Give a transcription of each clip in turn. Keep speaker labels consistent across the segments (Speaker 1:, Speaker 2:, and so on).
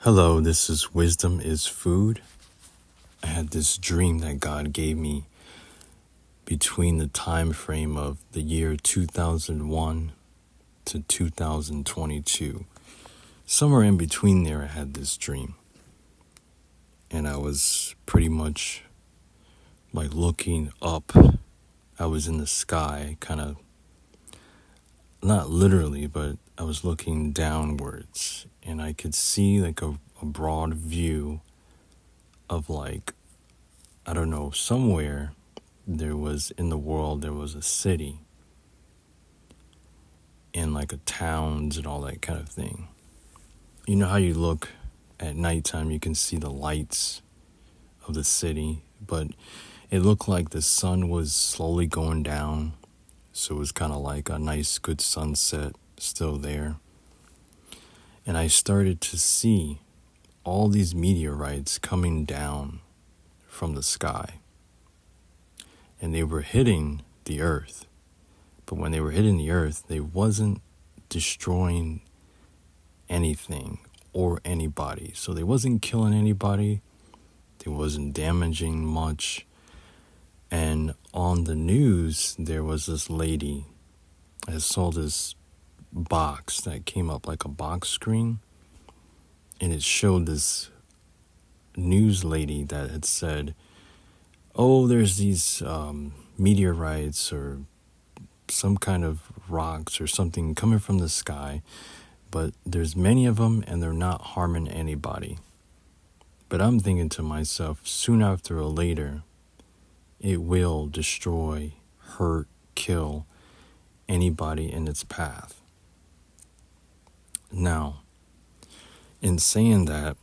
Speaker 1: Hello, this is Wisdom is Food. I had this dream that God gave me between the time frame of the year 2001 to 2022. Somewhere in between there, I had this dream. And I was pretty much like looking up. I was in the sky, kind of, not literally, but I was looking downwards. And I could see like a broad view of I don't know, somewhere there was in the world, there was a city and like a towns and all that kind of thing. You know how you look at nighttime, you can see the lights of the city, but it looked like the sun was slowly going down. So it was kind of like a nice, good sunset still there. And I started to see all these meteorites coming down from the sky. And they were hitting the earth. But when they were hitting the earth, they wasn't destroying anything or anybody. So they wasn't killing anybody. They wasn't damaging much. And on the news, there was this lady. I saw this box that came up like a box screen. And it showed this news lady that had said, oh, there's these meteorites or some kind of rocks or something coming from the sky, but there's many of them and they're not harming anybody. But I'm thinking to myself, soon after or later, it will destroy, hurt, kill anybody in its path. Now, in saying that,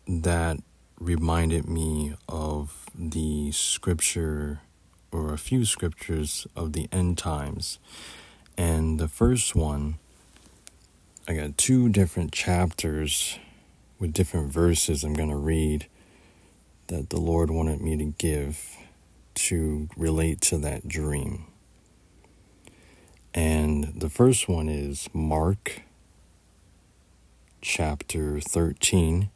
Speaker 1: that reminded me of the scripture or a few scriptures of the end times. And the first one, I got two different chapters with different verses I'm going to read that the Lord wanted me to give to relate to that dream. And the first one is Mark chapter 13,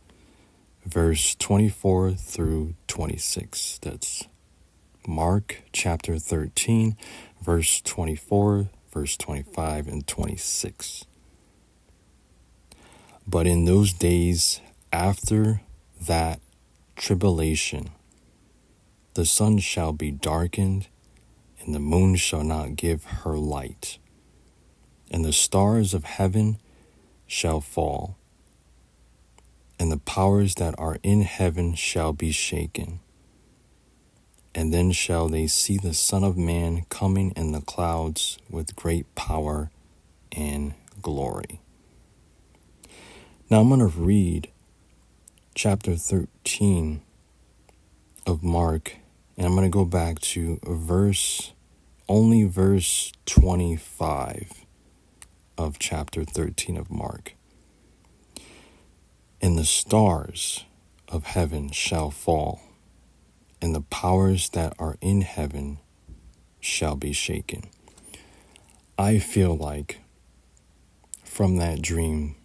Speaker 1: verse 24 through 26. That's Mark chapter 13, verse 24, verse 25, and 26. But in those days after that tribulation, the sun shall be darkened, and the moon shall not give her light, and the stars of heaven shall fall, and the powers that are in heaven shall be shaken. And then shall they see the Son of Man coming in the clouds with great power and glory. Now I'm going to read chapter 13 of Mark, and I'm going to go back to verse 25 of chapter 13 of Mark. And the stars of heaven shall fall, and the powers that are in heaven shall be shaken. I feel like from that dream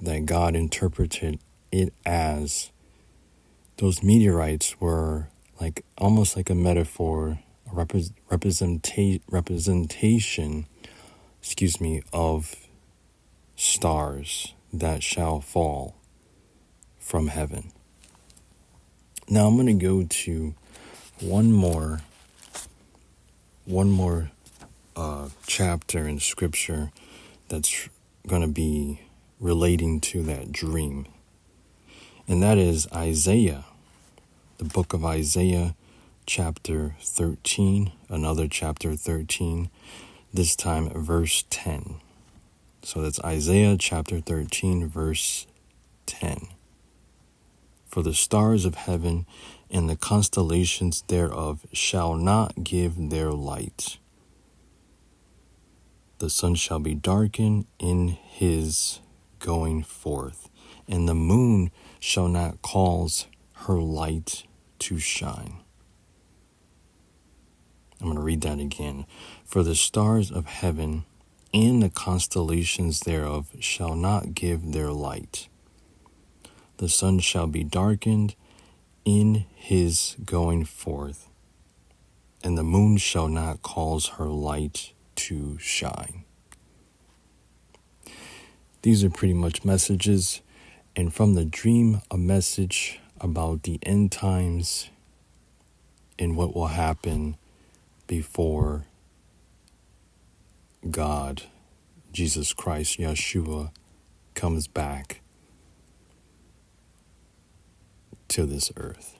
Speaker 1: that God interpreted it as those meteorites were like almost like a metaphor, a representation, of stars that shall fall from heaven. Now I'm going to go to one more chapter in scripture that's going to be relating to that dream. And that is Isaiah, the book of Isaiah, chapter 13, another chapter 13, this time verse 10. So that's Isaiah chapter 13, verse 10. For the stars of heaven and the constellations thereof shall not give their light. The sun shall be darkened in his going forth, and the moon shall not cause her light to shine. I'm going to read that again. For the stars of heaven and the constellations thereof shall not give their light. The sun shall be darkened in his going forth, and the moon shall not cause her light to shine. These are pretty much messages, and from the dream, a message about the end times and what will happen before God, Jesus Christ, Yeshua, comes back to this earth.